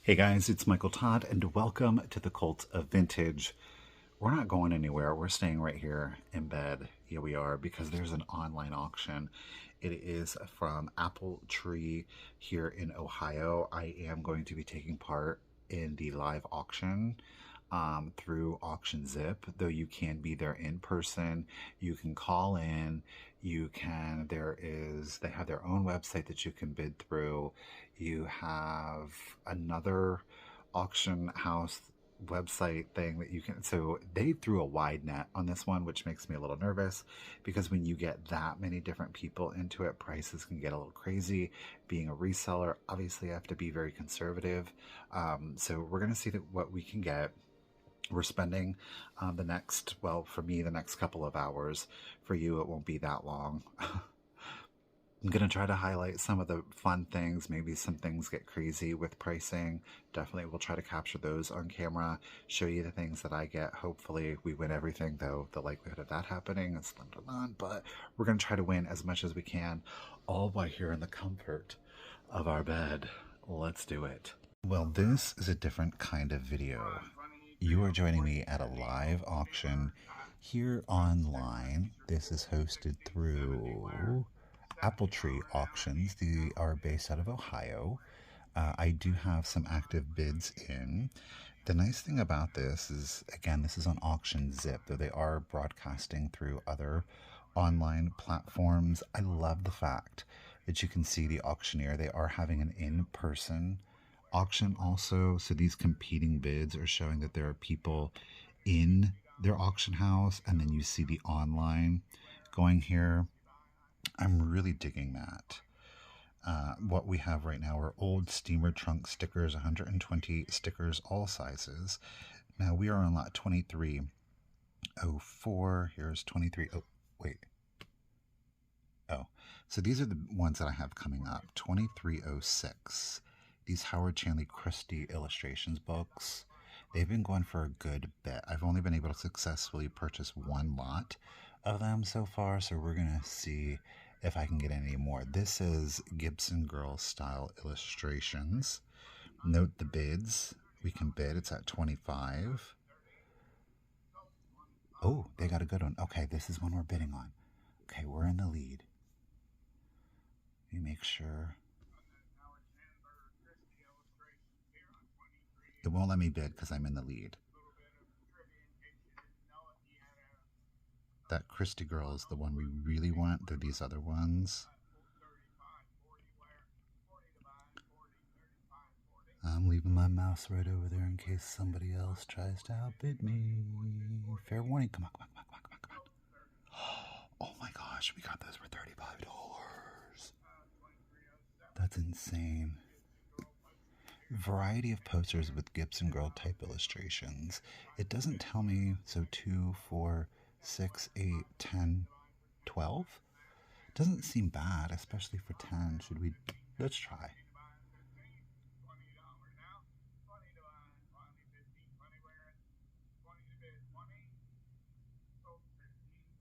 Hey guys, it's Michael Todd, and welcome to the Cult of Vintage. We're not going anywhere. We're staying right here in bed. Here we are, because there's an online auction. It is from Apple Tree here in Ohio. I am going to be taking part in the live auction through Auction Zip, though you can be there in person. You can call in. They have their own website that you can bid through. You have another auction house website thing that you can, so they threw a wide net on this one, which makes me a little nervous, because when you get that many different people into it, prices can get a little crazy. Being a reseller, obviously I have to be very conservative, so we're going to see what we can get. We're spending for me, the next couple of hours. For you, it won't be that long. I'm going to try to highlight some of the fun things. Maybe some things get crazy with pricing. Definitely we'll try to capture those on camera, show you the things that I get. Hopefully we win everything, though the likelihood of that happening is slim to none, but we're going to try to win as much as we can, all by here in the comfort of our bed. Let's do it. Well, this is a different kind of video. You are joining me at a live auction here online. This is hosted through Apple Tree Auctions. They are based out of Ohio. I do have some active bids in. The nice thing about this is, again, this is on Auction Zip, though they are broadcasting through other online platforms. I love the fact that you can see the auctioneer. They are having an in-person auction also, so these competing bids are showing that there are people in their auction house, and then you see the online going here. I'm really digging that. What we have right now are old steamer trunk stickers, 120 stickers, all sizes. Now we are on lot 2304. Here's 23. Oh, wait. Oh, so these are the ones that I have coming up. 2306. These Howard Chanley Christie illustrations books. They've been going for a good bit. I've only been able to successfully purchase one lot of them so far, so we're going to see if I can get any more. This is Gibson Girl style illustrations. Note the bids. We can bid. It's at 25. Oh, they got a good one. Okay, this is one we're bidding on. Okay, we're in the lead. Let me make sure. It won't let me bid because I'm in the lead. That Christie Girl is the one we really want. They're these other ones. I'm leaving my mouse right over there in case somebody else tries to outbid me. Fair warning. Come on, come on, come on, come on, come on. Oh my gosh, we got those for $35. That's insane. Variety of posters with Gibson Girl type illustrations. It doesn't tell me, so 2, 4, 6, 8, 10, 12? Doesn't seem bad, especially for 10. Let's try.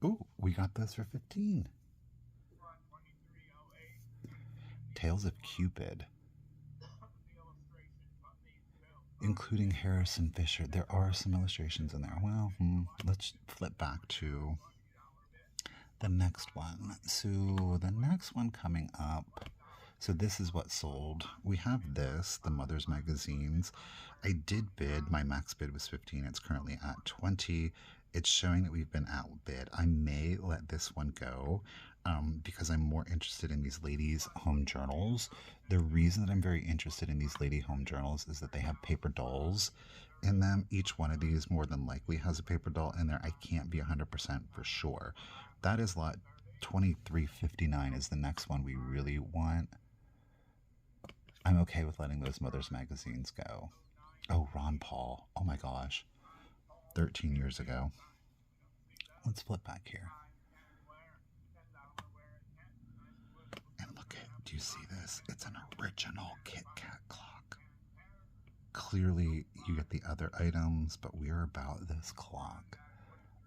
Ooh, we got those for 15. Tales of Cupid, including Harrison Fisher. There are some illustrations in there. Well, let's flip back to the next one. So the next one coming up, so this is what sold. We have this, the Mother's Magazines. I did bid. My max bid was 15. It's currently at 20. It's showing that we've been outbid. I may let this one go because I'm more interested in these ladies' home journals. The reason that I'm very interested in these lady home journals is that they have paper dolls in them. Each one of these more than likely has a paper doll in there. I can't be 100% for sure. That is lot 2359 is the next one we really want. I'm okay with letting those Mother's Magazines go. Oh, Ron Paul. Oh my gosh. 13 years ago. Let's flip back here. And look at, do you see this? It's an original Kit Kat clock. Clearly, you get the other items, but we're about this clock.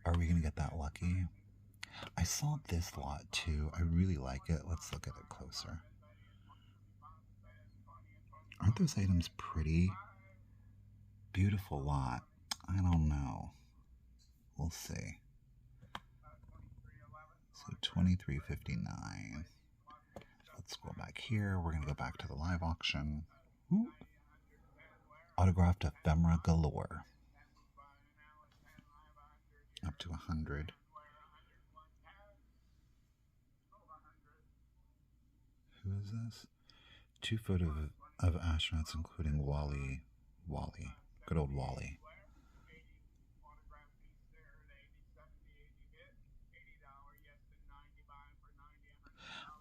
Are we going to get that lucky? I saw this lot too. I really like it. Let's look at it closer. Aren't those items pretty? Beautiful lot. I don't know. We'll see. So 23.59. Let's go back here. We're going to go back to the live auction. Ooh. Autographed ephemera galore. Up to 100. Who is this? 2 photos of astronauts, including Wally. Good old Wally.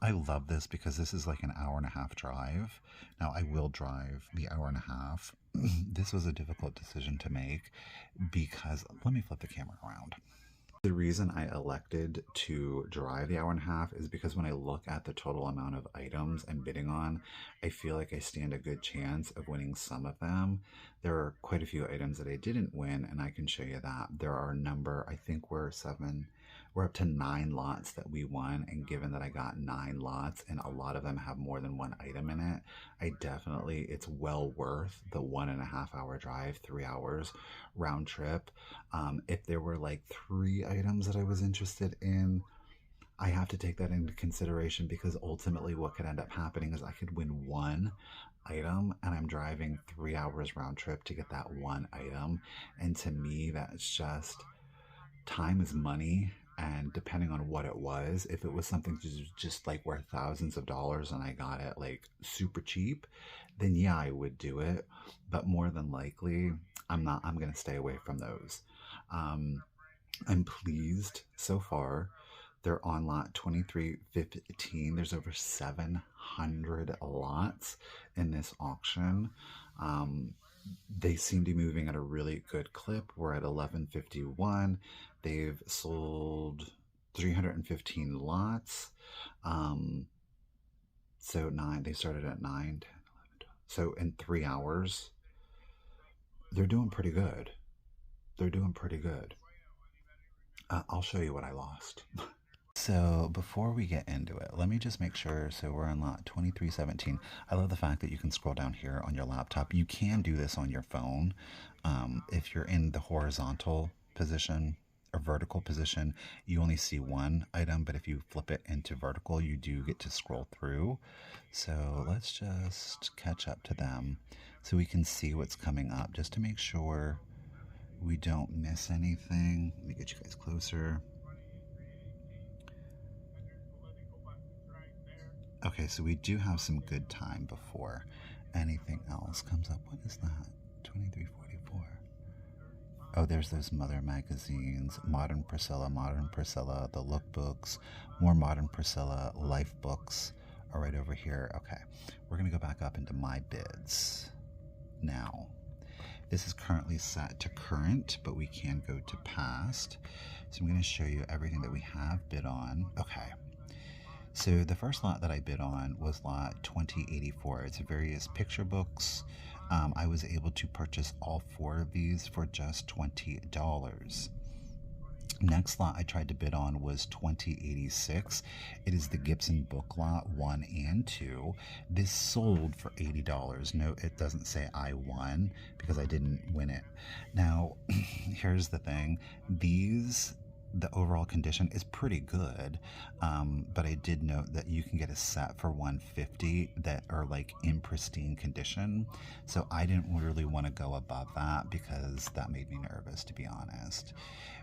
I love this because this is like an hour and a half drive. Now, I will drive the hour and a half. This was a difficult decision to make because, let me flip the camera around. The reason I elected to drive the hour and a half is because when I look at the total amount of items I'm bidding on, I feel like I stand a good chance of winning some of them. There are quite a few items that I didn't win, and I can show you that. There are a number, I think we're up to 9 lots that we won, and given that I got 9 lots and a lot of them have more than one item in it, it's well worth the 1.5 hour drive, 3 hours round trip. If there were like 3 items that I was interested in, I have to take that into consideration because ultimately what could end up happening is I could win 1 item and I'm driving 3 hours round trip to get that 1 item. And to me, that's just, time is money. And depending on what it was, if it was something just like worth thousands of dollars and I got it like super cheap, then yeah, I would do it. But more than likely, I'm going to stay away from those. I'm pleased so far. They're on lot 2315. There's over 700 lots in this auction. They seem to be moving at a really good clip. We're at 1151. They've sold 315 lots. So they started at 9, 10, 11, 12. So in 3 hours, they're doing pretty good. I'll show you what I lost. So before we get into it, let me just make sure. So we're on lot 2317. I love the fact that you can scroll down here on your laptop. You can do this on your phone. If you're in the horizontal position or vertical position, you only see one item, but if you flip it into vertical, you do get to scroll through. So let's just catch up to them so we can see what's coming up, just to make sure we don't miss anything. Let me get you guys closer. Okay, so we do have some good time before anything else comes up. What is that? 2344. Oh, there's those Mother magazines. Modern Priscilla, the lookbooks, more Modern Priscilla, life books are right over here. Okay, we're going to go back up into my bids. Now, this is currently set to current, but we can go to past. So I'm going to show you everything that we have bid on. Okay. So the first lot that I bid on was lot 2084. It's various picture books. I was able to purchase all 4 of these for just $20. Next lot I tried to bid on was 2086. It is the Gibson book lot 1 and 2. This sold for $80. No, it doesn't say I won because I didn't win it. Now, here's the thing. The overall condition is pretty good, but I did note that you can get a set for $150 that are like in pristine condition, so I didn't really want to go above that because that made me nervous, to be honest.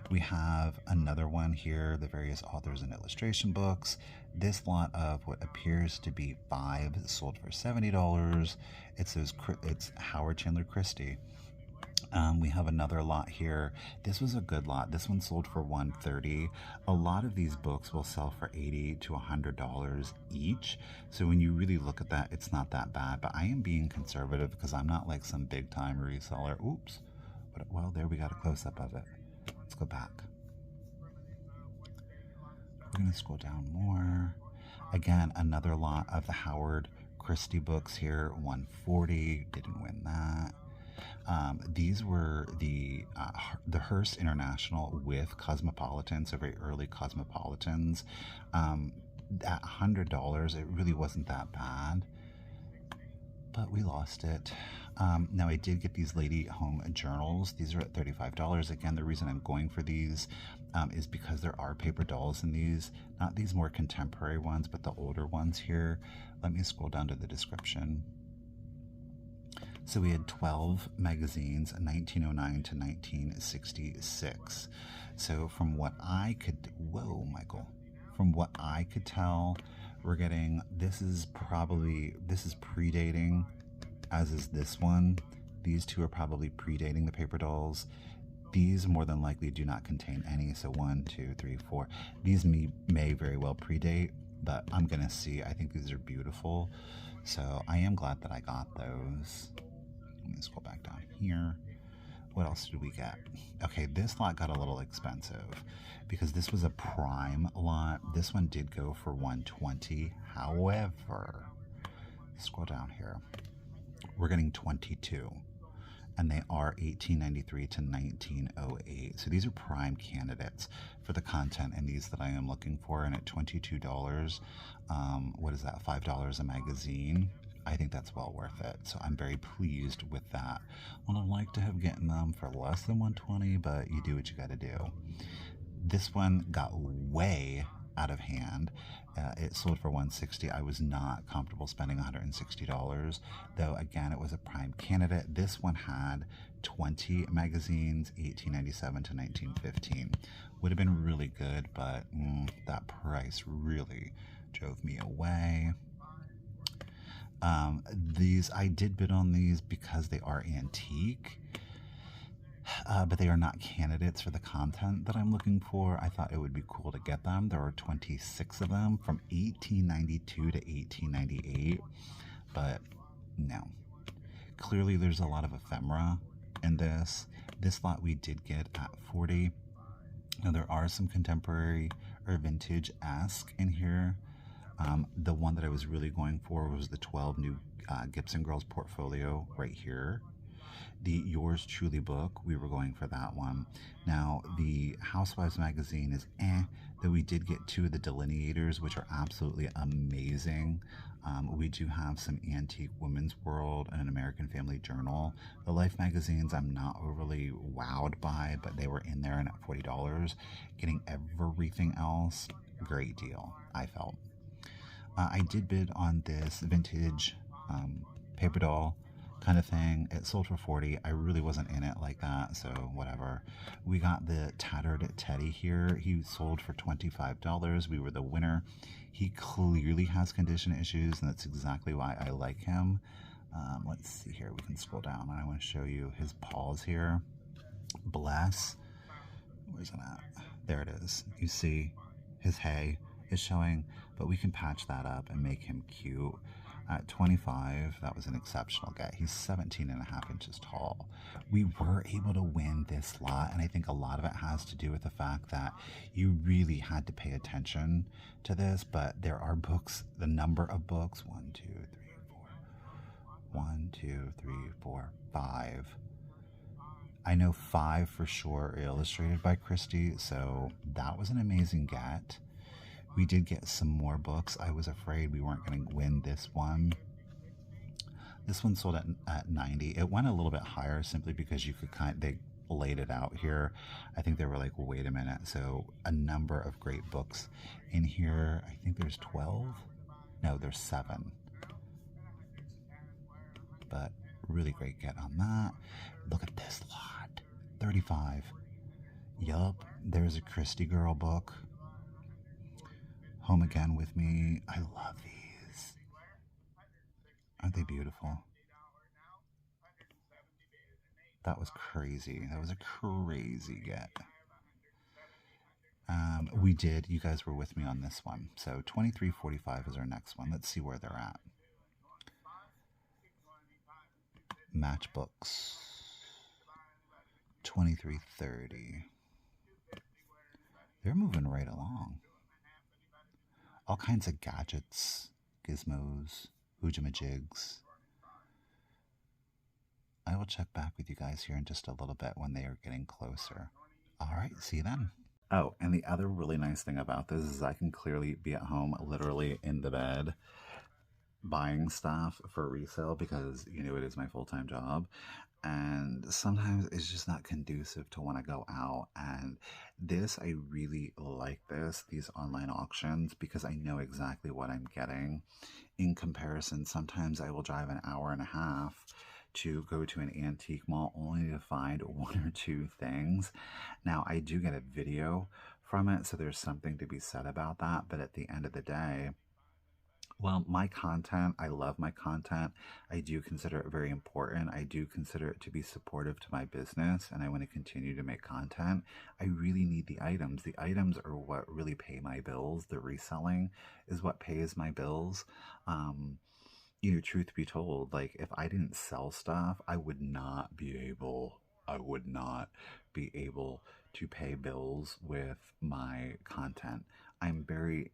We have another one here, the various authors and illustration books. This lot of what appears to be 5 sold for $70. It's Howard Chandler Christie. We have another lot here. This was a good lot. This one sold for $130. A lot of these books will sell for $80 to $100 each. So when you really look at that, it's not that bad. But I am being conservative because I'm not like some big time reseller. Oops. But, well, there we got a close up of it. Let's go back. We're going to scroll down more. Again, another lot of the Howard Christie books here. $140. Didn't win that. These were the Hearst International with Cosmopolitans, so very early Cosmopolitans. At $100, it really wasn't that bad. but we lost it. Now I did get these lady home journals. These are at $35. Again, the reason I'm going for these is because there are paper dolls in these. Not these more contemporary ones, but the older ones here. Let me scroll down to the description. So we had 12 magazines, 1909 to 1966. So from what I could, whoa, Michael. From what I could tell, we're getting, this is predating, as is this one. These two are probably predating the paper dolls. These more than likely do not contain any. So 1, 2, 3, 4. These may very well predate, but I'm gonna see. I think these are beautiful. So I am glad that I got those. Let me scroll back down here. What else did we get? Okay, this lot got a little expensive because this was a prime lot. This one did go for $120. However, scroll down here. We're getting 22, and they are $18.93 to $19.08. So these are prime candidates for the content in these that I am looking for. And at $22, what is that? $5 a magazine. I think that's well worth it. So I'm very pleased with that. Would have liked to have gotten them for less than $120, but you do what you got to do. This one got way out of hand. It sold for $160. I was not comfortable spending $160, though again it was a prime candidate. This one had 20 magazines, $18.97 to $19.15. Would have been really good, but that price really drove me away. These, I did bid on these because they are antique, but they are not candidates for the content that I'm looking for. I thought it would be cool to get them. There are 26 of them from 1892 to 1898, but no. Clearly there's a lot of ephemera in this. This lot we did get at $40. Now there are some contemporary or vintage-esque in here. The one that I was really going for was the 12 new Gibson Girls portfolio right here. The Yours Truly book, we were going for that one. Now, the Housewives magazine is though we did get 2 of the delineators, which are absolutely amazing. We do have some Antique Women's World and an American Family Journal. The Life magazines I'm not overly wowed by, but they were in there and at $40. Getting everything else, great deal, I felt. I did bid on this vintage paper doll kind of thing. It sold for $40. I really wasn't in it like that, so whatever. We got the Tattered Teddy here. He sold for $25. We were the winner. He clearly has condition issues, and that's exactly why I like him. Let's see here. We can scroll down, and I want to show you his paws here. Bless. Where's it at? There it is. You see his hay is showing, but we can patch that up and make him cute. At $25, that was an exceptional get. He's 17.5 inches tall. We were able to win this lot, and I think a lot of it has to do with the fact that you really had to pay attention to this, but there are books, the number of books, 1, 2, 3, 4, 1, 2, 3, 4, 5. I know 5 for sure are illustrated by Christie, so that was an amazing get. We did get some more books. I was afraid we weren't going to win this one. This one sold at $90. It went a little bit higher simply because you could they laid it out here. I think they were like, well, wait a minute. So a number of great books in here. I think there's 12. No, there's 7. But really great get on that. Look at this lot. $35. Yup, there's a Christie Girl book. Home Again With Me. I love these. Aren't they beautiful? That was crazy. That was a crazy get. We did. You guys were with me on this one. So $23.45 is our next one. Let's see where they're at. Matchbooks. $23.30. They're moving right along. All kinds of gadgets, gizmos, hoojamajigs. I will check back with you guys here in just a little bit when they are getting closer. All right, see you then. Oh, and the other really nice thing about this is I can clearly be at home, literally in the bed. buying stuff for resale because, you know, it is my full-time job. And sometimes it's just not conducive to when I go out. And this, I really like these online auctions, because I know exactly what I'm getting. In comparison, sometimes I will drive an hour and a half to go to an antique mall only to find one or two things. Now, I do get a video from it, so there's something to be said about that. But at the end of the day, well, my content, I love my content. I do consider it very important. I do consider it to be supportive to my business, and I want to continue to make content. I really need the items. The items are what really pay my bills. The reselling is what pays my bills. Um, you know, truth be told, like if I didn't sell stuff, I would not be able to pay bills with my content. I'm very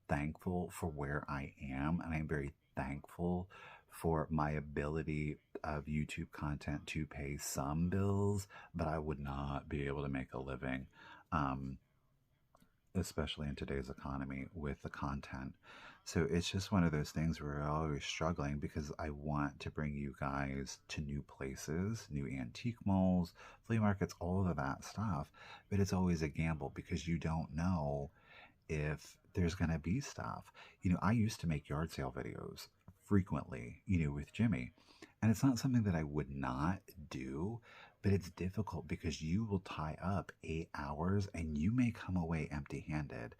thankful for where I am, and I'm very thankful for my ability of YouTube content to pay some bills, but I would not be able to make a living, um, especially in today's economy with the content. So it's just one of those things where we're always struggling, because I want to bring you guys to new places, new antique malls, flea markets, all of that stuff. But it's always a gamble because you don't know if there's going to be stuff. You know, I used to make yard sale videos frequently, you know, with Jimmy. And it's not something that I would not do, but it's difficult because you will tie up 8 hours and you may come away empty handed.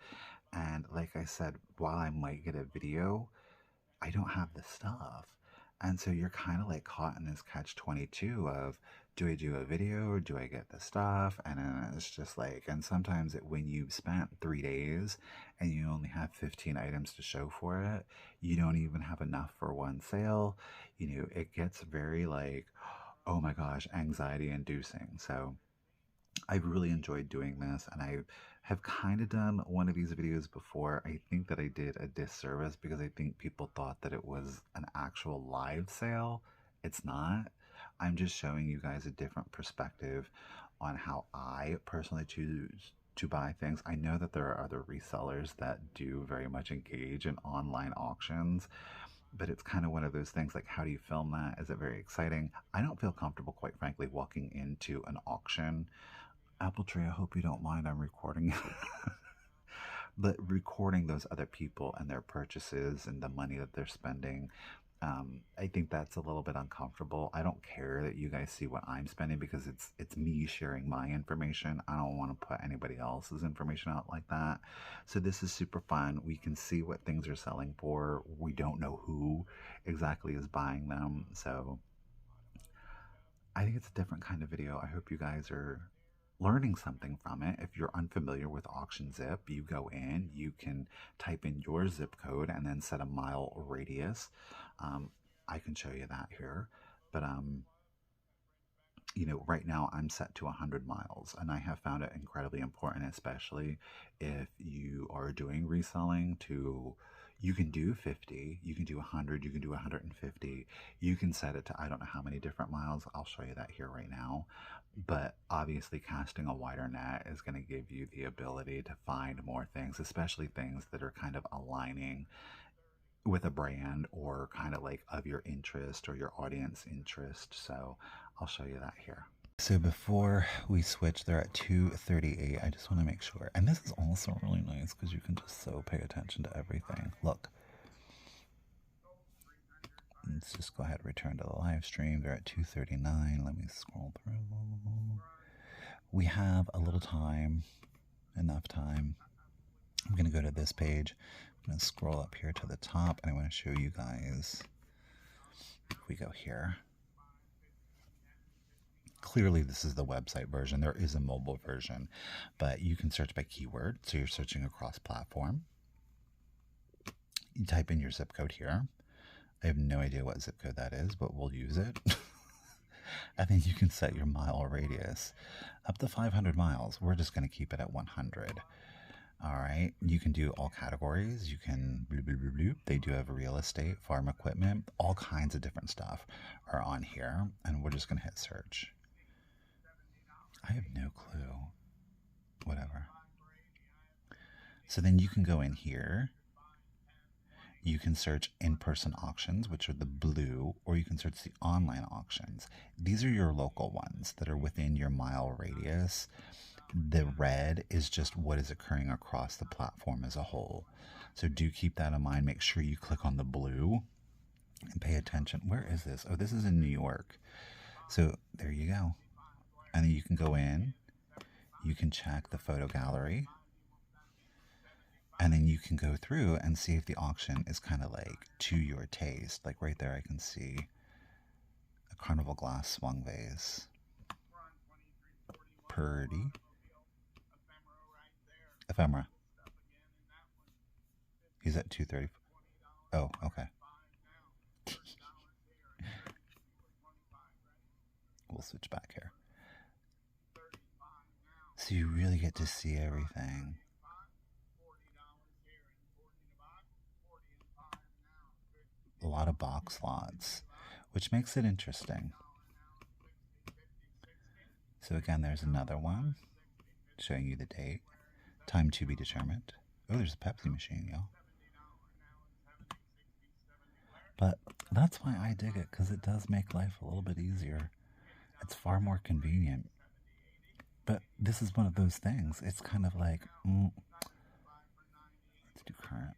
And like I said, while I might get a video, I don't have the stuff. And so you're kind of like caught in this catch 22 of, do I do a video or do I get the stuff? And then it's just like, and sometimes when you've spent 3 days and you only have 15 items to show for it, you don't even have enough for one sale. You know, it gets very like, oh my gosh, anxiety inducing. So I've really enjoyed doing this, and I have kind of done one of these videos before. I think that I did a disservice because I think people thought that it was an actual live sale. It's not. I'm just showing you guys a different perspective on how I personally choose to buy things. I know that there are other resellers that do very much engage in online auctions, but it's kind of one of those things like, how do you film that? Is it very exciting? I don't feel comfortable, quite frankly, walking into an auction. Apple Tree, I hope you don't mind, I'm recording. But recording those other people and their purchases and the money that they're spending, I think that's a little bit uncomfortable. I don't care that you guys see what I'm spending because it's me sharing my information. I don't want to put anybody else's information out like that. So this is super fun. We can see what things are selling for. We don't know who exactly is buying them. So I think it's a different kind of video. I hope you guys are learning something from it. If you're unfamiliar with Auction Zip, you go in, you can type in your zip code and then set a mile radius. Um, I can show you that here, but you know, right now I'm set to 100 miles, and I have found it incredibly important, especially if you are doing reselling, to you can do 50, you can do 100, you can do 150, you can set it to I don't know how many different miles. I'll show you that here right now. But obviously, casting a wider net is going to give you the ability to find more things, especially things that are kind of aligning with a brand or kind of like of your interest or your audience interest. So I'll show you that here. So before we switch, they're at 238. I just want to make sure. And this is also really nice because you can just so pay attention to everything. Look. Let's just go ahead and return to the live stream. They're at 239. Let me scroll through. We have a little time, enough time. I'm going to go to this page. I'm going to scroll up here to the top, and I want to show you guys. If we go here, clearly this is the website version. There is a mobile version, but you can search by keyword. So you're searching across platform. You type in your zip code here. I have no idea what zip code that is, but we'll use it. And then you can set your mile radius up to 500 miles. We're just going to keep it at 100. All right. You can do all categories. You can bloop, bloop, bloop, bloop. They do have real estate, farm equipment, all kinds of different stuff are on here. And we're just going to hit search. I have no clue. Whatever. So then you can go in here You can search in-person auctions, which are the blue, or you can search the online auctions. These are your local ones that are within your mile radius. The red is just what is occurring across the platform as a whole. So do keep that in mind. Make sure you click on the blue and pay attention. Where is this? Oh, this is in New York. So there you go. And then you can go in, you can check the photo gallery, and then you can go through and see if the auction is kind of like to your taste. Like right there, I can see a carnival glass swung vase. Purdy. Ephemera. He's at 230. Oh, okay. We'll switch back here. So you really get to see everything. A lot of box lots, which makes it interesting. So again, there's another one showing you the date. Time to be determined. Oh, there's a Pepsi machine, y'all. But that's why I dig it, because it does make life a little bit easier. It's far more convenient. But this is one of those things. It's kind of like, let's do current.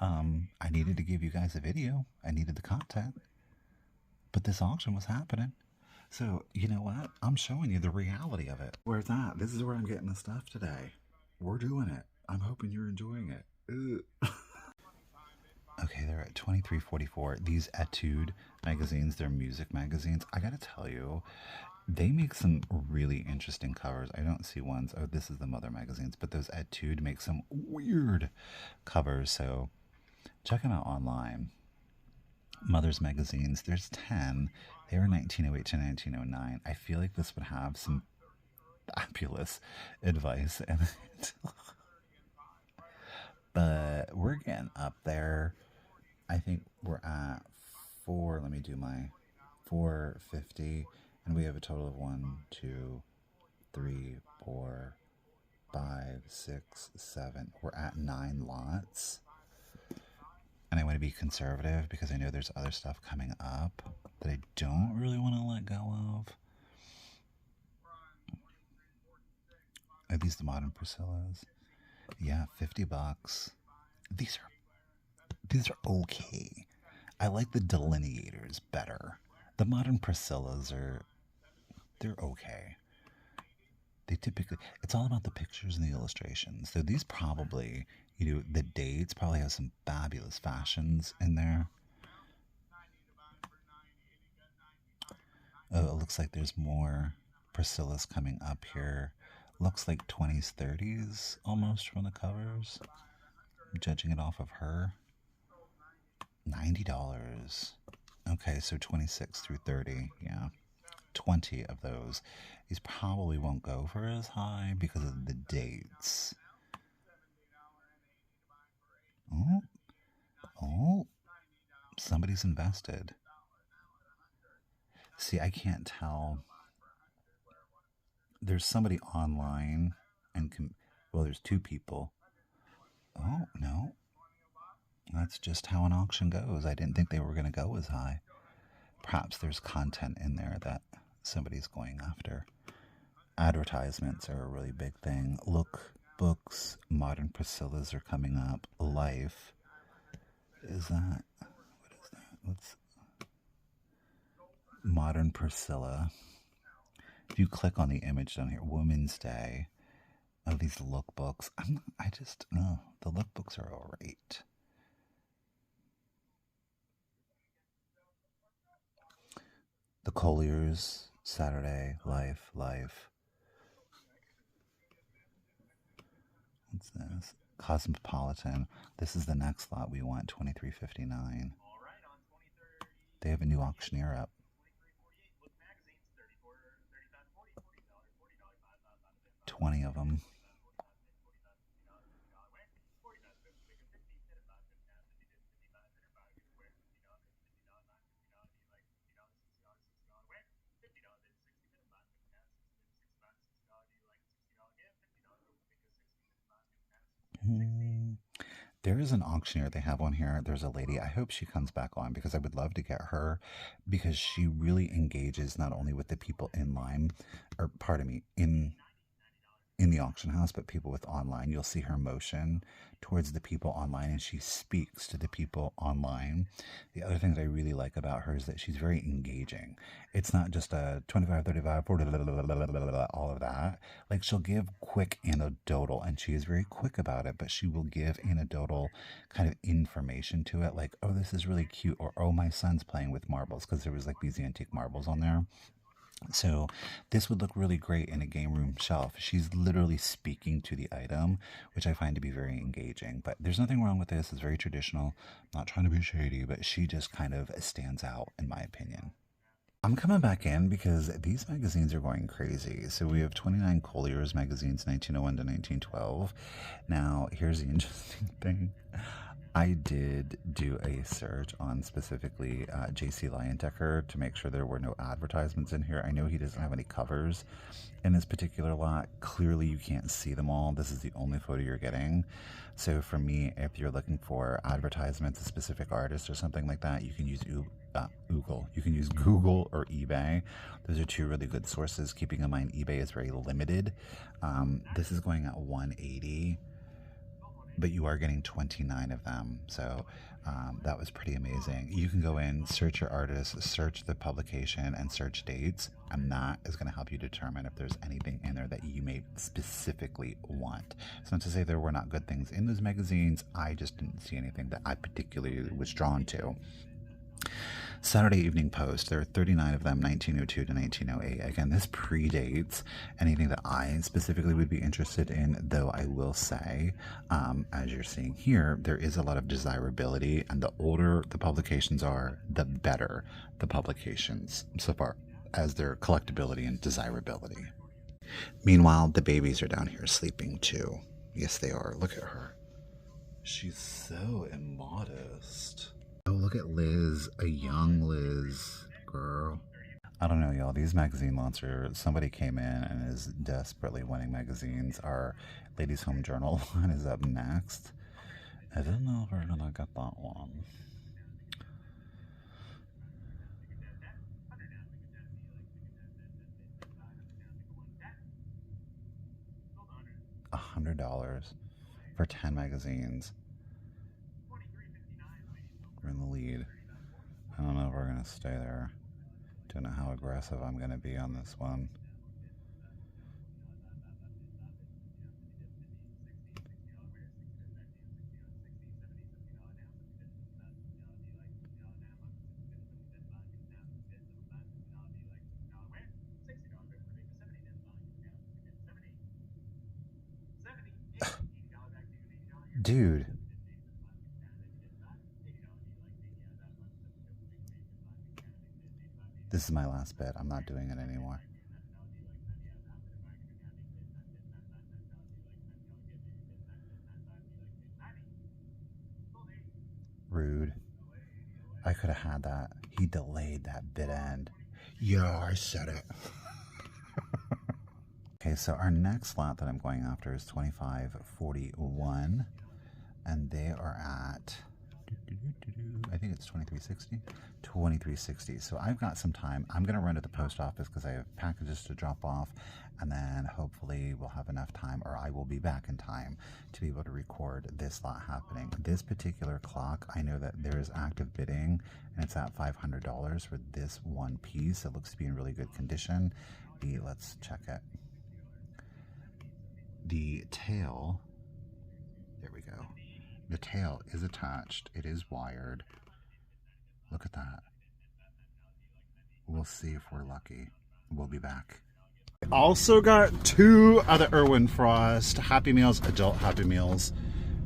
I needed to give you guys a video. I needed the content. But this auction was happening. So, you know what? I'm showing you the reality of it. Where's that? This is where I'm getting the stuff today. We're doing it. I'm hoping you're enjoying it. Okay, they're at 23.44. These Etude magazines, they're music magazines. I gotta tell you, they make some really interesting covers. I don't see ones. Oh, this is the Mother magazines, but those Etude make some weird covers. So check them out online. Mother's magazines, there's 10. They were 1908 to 1909. I feel like this would have some fabulous advice in it. But we're getting up there. I think we're at four. Let me do my 450. And we have a total of 1, 2, 3, 4, 5, 6, 7. We're at 9 lots. And I want to be conservative because I know there's other stuff coming up that I don't really want to let go of. Are these the modern Priscillas? Yeah, $50. These are okay. I like the delineators better. The modern Priscillas they're okay. They typically, it's all about the pictures and the illustrations. So these probably, the dates probably have some fabulous fashions in there. Oh, it looks like there's more Priscillas coming up here. Looks like 20s, 30s almost from the covers. I'm judging it off of her. $90. Okay, so 26 through 30, yeah. 20 of those. These probably won't go for as high because of the dates. Oh, somebody's invested. See, I can't tell. There's somebody online well, there's 2 people. Oh, no. That's just how an auction goes. I didn't think they were going to go as high. Perhaps there's content in there that somebody's going after. Advertisements are a really big thing. Look, books, modern Priscillas are coming up. Life. What is that? What's modern Priscilla? If you click on the image down here, Women's Day. Oh, these lookbooks. The lookbooks are alright. The Colliers, Saturday, Life. What's this? Cosmopolitan. This is the next lot we want, 23.59. They have a new auctioneer up. $20 of them. There is an auctioneer they have on here. There's a lady. I hope she comes back on because I would love to get her because she really engages not only with the people in line, or pardon me, in the auction house, but people with online. You'll see her motion towards the people online and she speaks to the people online. The other thing that I really like about her is that she's very engaging. It's not just a 25, 35, 40, all of that. Like she'll give quick anecdotal, and she is very quick about it, but she will give anecdotal kind of information to it, like, oh, this is really cute, or oh, my son's playing with marbles, because there was like these antique marbles on there. So this would look really great in a game room shelf. She's literally speaking to the item, which I find to be very engaging. But there's nothing wrong with this. It's very traditional. I'm not trying to be shady, but she just kind of stands out in my opinion. I'm coming back in because these magazines are going crazy. So we have 29 Collier's magazines, 1901 to 1912. Now, here's the interesting thing. I did do a search on specifically JC Leyendecker to make sure there were no advertisements in here. I know he doesn't have any covers in this particular lot. Clearly, you can't see them all. This is the only photo you're getting. So for me, if you're looking for advertisements, a specific artist or something like that, you can use Google. You can use Google or eBay. Those are two really good sources. Keeping in mind, eBay is very limited. This is going at 180, but you are getting 29 of them. So that was pretty amazing. You can go in, search your artist, search the publication, and search dates, and that is going to help you determine if there's anything in there that you may specifically want. It's not to say there were not good things in those magazines. I just didn't see anything that I particularly was drawn to. Saturday Evening Post, there are 39 of them, 1902 to 1908. Again, this predates anything that I specifically would be interested in, though I will say, as you're seeing here, there is a lot of desirability, and the older the publications are, the better the publications so far as their collectability and desirability. Meanwhile, the babies are down here sleeping too. Yes, they are. Look at her. She's so immodest. Oh, look at Liz, a young Liz, girl. I don't know, y'all. These magazine lots are. Somebody came in and is desperately winning magazines. Our Ladies Home Journal one is up next. I don't know if we're gonna get that one. $100 for 10 magazines. We're in the lead. I don't know if we're gonna stay there. Don't know how aggressive I'm gonna be on this one. Dude. This is my last bid. I'm not doing it anymore. Rude. I could have had that. He delayed that bid end. Yeah, I said it. Okay, so our next lot that I'm going after is 2541, and they are at, I think it's 2360. 2360. So I've got some time. I'm going to run to the post office because I have packages to drop off, and then hopefully we'll have enough time, or I will be back in time to be able to record this lot happening. This particular clock, I know that there is active bidding, and it's at $500 for this one piece. It looks to be in really good condition. Let's check it. The tail, there we go. The tail is attached. It is wired. Look at that. We'll see if we're lucky. We'll be back. Also got two other Irwin Frost Happy Meals, adult Happy Meals.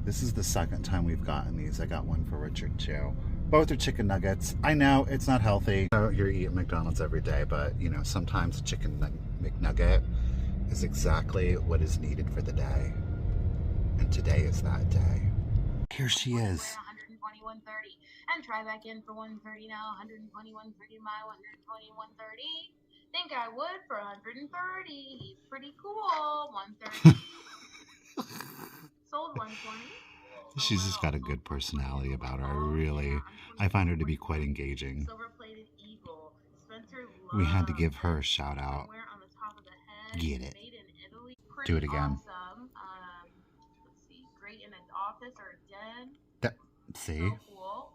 This is the second time we've gotten these. I got one for Richard too. Both are chicken nuggets. I know it's not healthy. You're eating McDonald's every day, but you know, sometimes a chicken McNugget is exactly what is needed for the day. And today is that day. Here she is. 121.30 and try back in for 130 now. 121.30 my 121.30. Think I would for 130. He's pretty cool. 130. Sold 120. She's just got a good personality about her. I find her to be quite engaging. Silver-plated eagle. Spencer We had to loves give her a this. shout out. Wear on the top of the head. Get it. Made in Italy. Do Pretty it again. awesome. Let's see. Great in an office or a den. See? So cool.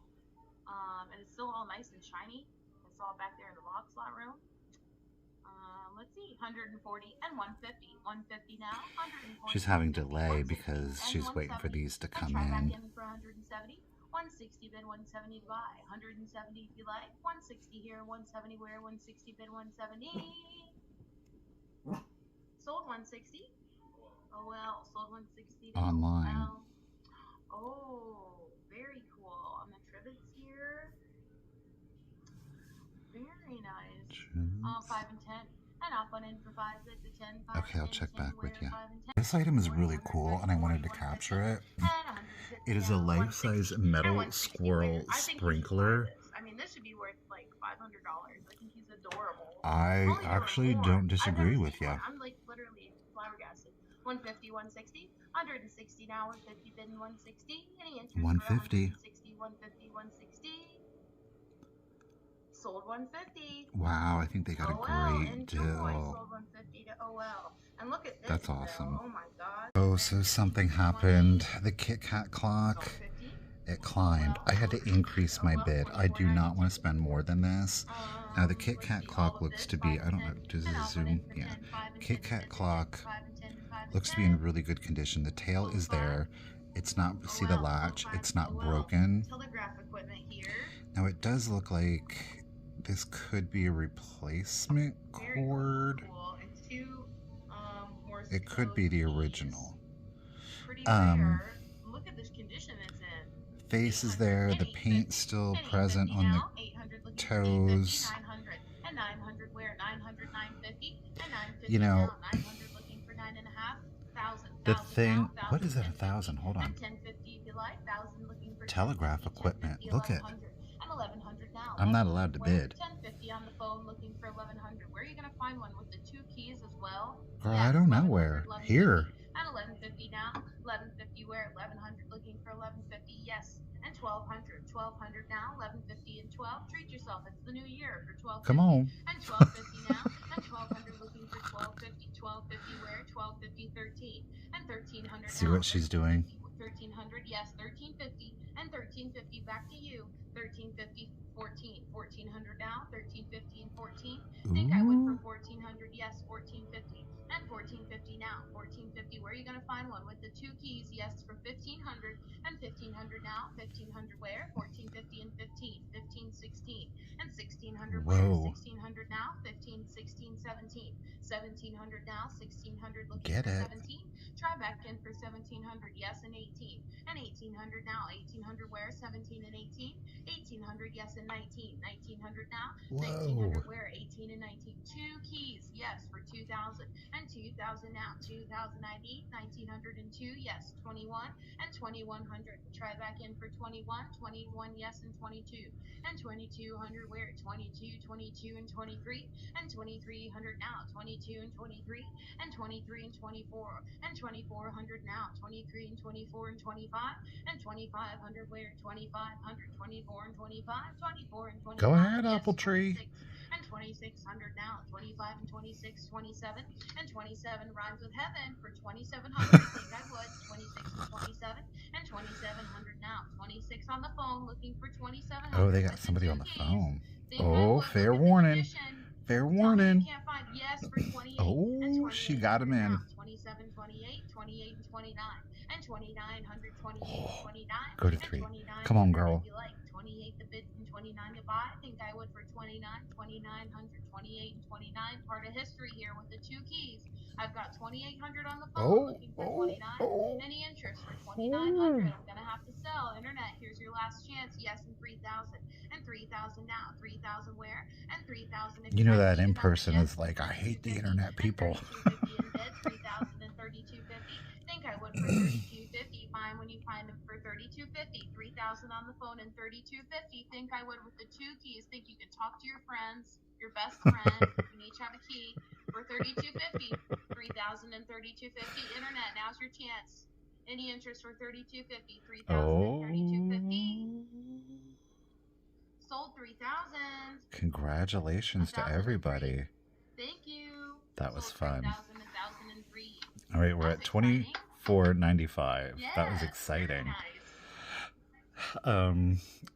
And it's still all nice and shiny. It's all back there in the log slot room. Let's see, 140 and 150. 150 now, 140. She's having delay because she's waiting for these to come try in. Back in for 170. 160 bid, 170 to buy. 170 if you like. 160 here, 170 where, 160 bid, 170. Sold 160. Oh well, sold 160 to Online. Oh, very cool. On the trivets here. Very nice. 5 and 10. And off one in for 5 at the 10. Okay, I'll check back with you. This item is really cool, and I wanted to capture it. It is a life-size metal squirrel sprinkler. I mean, this should be worth like $500. I think he's adorable. I actually don't disagree with you. I'm like literally flabbergasted. 150, 160, 160 now, 150 bid in 160. Any interest? 150. 150, 160. Sold 150. Wow, I think they got a great deal. Sold 150 to OL. And look at this. That's awesome. Oh my god. Oh, so something happened. The Kit Kat clock, it climbed. I had to increase my bid. I do not want to spend more than this. Now the Kit Kat clock looks to be, I don't know, does it zoom? Yeah. Kit Kat clock looks to be in really good condition. The tail is there. It's not, see the latch? It's not broken. Now it does look like this could be a replacement cord. It could be the original. Look at this condition it's in. Face is there. The paint's still present on the toes. 900 and 900 where 900, 950 and 950 you know, 900 looking for 9,500. The thing, what is it? 1,000? Hold on. 1050 if you like. 1,000 looking for telegraph equipment. Look at. And 1,100 now. I'm not allowed to bid. 1050 on the phone looking for 1,100. Where are you gonna find one with the 2 keys as well? Girl, I don't know where. Here. And 1,150 now. 1,150 where? 1,100 looking for 1,150. Yes. And 1,200. 1,200 now. 1,150 and 12. Treat yourself. It's the new year for 1,250. Come on. And 1,250 now. And 1,200 looking for 1,250. 1,250 where? 1,250 13. And 1,300 See what she's doing? 1,300. Yes. 1,350 and 1,350 back to you. 1,350 14. 1,400 now. 1,350 and 14. Think I would for 1,400. Yes. 1,450 and 1,450 now. 1,450. Where are you gonna find one with the 2 keys? Yes, for 1,500 and 1,500 now. 1,500 where? 1,450 and 15. 15 16 and 1,600 where? 1,600 now. 15 16 17. 1,700 now. 1,600 looking Get for it. 17. Try back in for 1,700. Yes, and 18 and 1,800 now. 1,800 where? 17 and 18. 1,800 yes and 19. 1,900 now. Whoa. 1,900 where? 18 and 19. 2 keys. Yes, for 2,000 and 2,000 now. 2,000 ID. 1,902 yes. 21 and 2,100. Try back in for 21. 21 yes and 22 and 2,200 where? 22 22 and 23 and 2,300 now. 22 and 23 and 23 and 24 and 2,400 now. 23 and 24 and 25 and 2,500 where? 2,500. 24 and 25. 24 and 25. Go ahead, yes, Apple Tree. 26 and 2,600 now. 25 and 26. 27 and 27 rhymes with heaven for 2,700. I think I would. 26 and 27 and 2,700 now. 26 on the phone looking for 2,700. Oh, they got somebody on the phone. Think Oh, fair warning. Fair warning. Can't find yes for 28. Oh, she got him in. 27, 28, 28 and 29 and 2,900, 28, Oh, 29. go to 3. Come on, girl. If you like 28 the bid and 29 to buy. I think I would for 29, 2,900, 28 and 29. Part of history here with the 2 keys. I've got 2,800 on the phone looking for 29. Any interest for 2,900? I'm gonna have to sell. Internet, here's your last chance. Yes, and 3,000 and 3,000 now. 3,000 where? And 3,000. You know that in person is like, I hate the internet people. 3,250 in bid. 3,000 and 3,250. Think I would for 3,250. Fine when you find them for 3,250. 3,000 on the phone and 3,250. Think I would with the 2 keys. Think you could talk to your friends, your best friend. You each have a key for 3,250. 3,000 and 3,250. Internet, now's your chance. Any interest for 3250, 3000 and Oh. 3250. Sold 3000. Congratulations to 1003. everybody. Thank you. That was Sold fun. 3000, 1003. All right, we're That's at exciting. $24.95. That was Yes, exciting. very nice.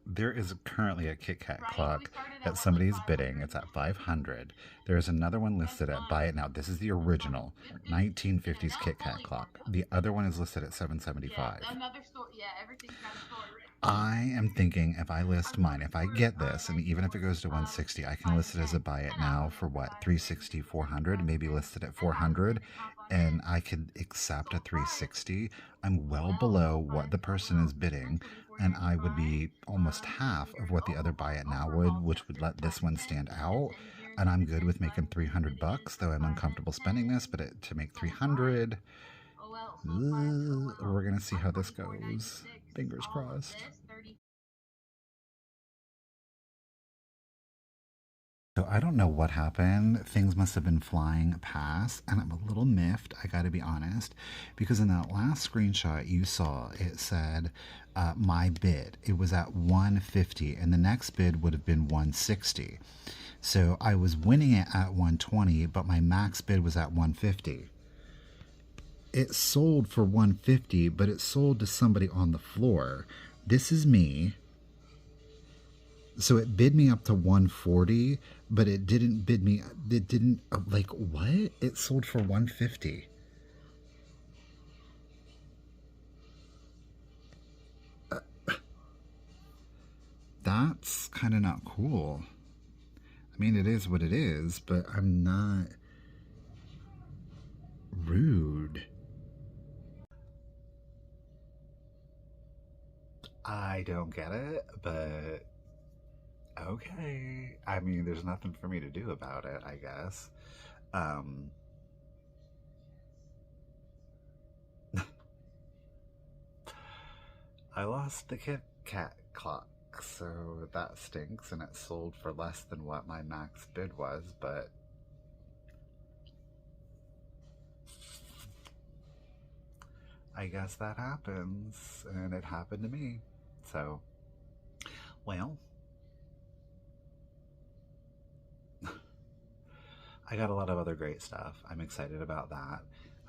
There is currently a Kit Kat Right? clock We started at that what, like somebody's 500? bidding. It's at 500. There's another one listed That's at Buy It fine. Now. This is the That's fine. original It's good. 1950s Not Kit Kat fully clock. formed. The other one is listed at Yeah, $7.75. another story. Yeah, everything's got a story, right? I am thinking if I list mine, if I Stores get this, and range even if it for goes to 160, I can 5 list to it as a 10. Buy It 10 Now offers for for what, 5 to 10 360, pieces, 400, maybe 10,000. list it at 10,000 400, and hop on and in. I could accept a Sold 5. 360. I'm well Well, below sold 5 what the as person well is bidding, at and I would 24.95. be almost half of what the other Buy It Now would, Overhaul which would tester let 5 this to one 10. stand The out. 10 And guarantee I'm the good 10 with making buttons and the 300 bid again bucks, for though I'm 5 and uncomfortable spending 10. this, but to make Sold 5. 300, OL sold 5 to OL. we're gonna see On how this goes. 24.96. Fingers All of crossed. this 30. So I don't know what happened. Things must have been flying past, and I'm a little miffed, I gotta be honest, because in that last screenshot you saw, it said my bid. It was at 150, and the next bid would have been 160. So I was winning it at 120, but my max bid was at 150. It sold for 150, but it sold to somebody on the floor. This is me. So it bid me up to 140, but it didn't bid me, it didn't, like, what? It sold for 150. That's kind of not cool. I mean, it is what it is, but I'm not rude. I don't get it, but okay. I mean, there's nothing for me to do about it, I guess. Um, I lost the Kit Kat clock, so that stinks, and it sold for less than what my max bid was, but I guess that happens, and it happened to me. So, well, I got a lot of other great stuff. I'm excited about that.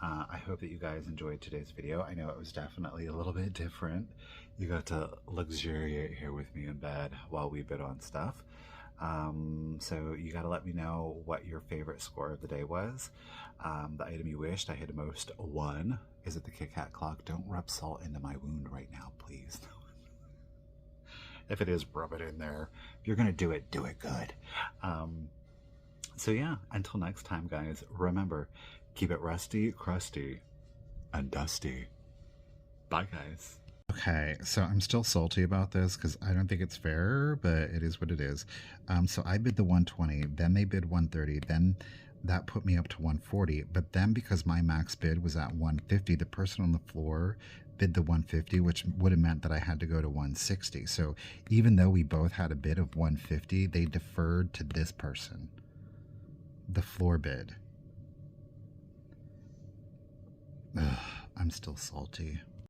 I hope that you guys enjoyed today's video. I know it was definitely a little bit different. You got to luxuriate here with me in bed while we bid on stuff. So you got to let me know what your favorite score of the day was. The item you wished, I hit most 1. Is it the Kit Kat clock? Don't rub salt into my wound right now, please. If it is, rub it in there. If you're going to do it good. So yeah, until next time, guys, remember, keep it rusty, crusty, and dusty. Bye, guys. Okay, so I'm still salty about this because I don't think it's fair, but it is what it is. So I bid the 120, then they bid 130, then that put me up to 140. But then because my max bid was at 150, the person on the floor bid the 150, which would have meant that I had to go to 160. So even though we both had a bid of 150, they deferred to this person, the floor bid. Ugh, I'm still salty.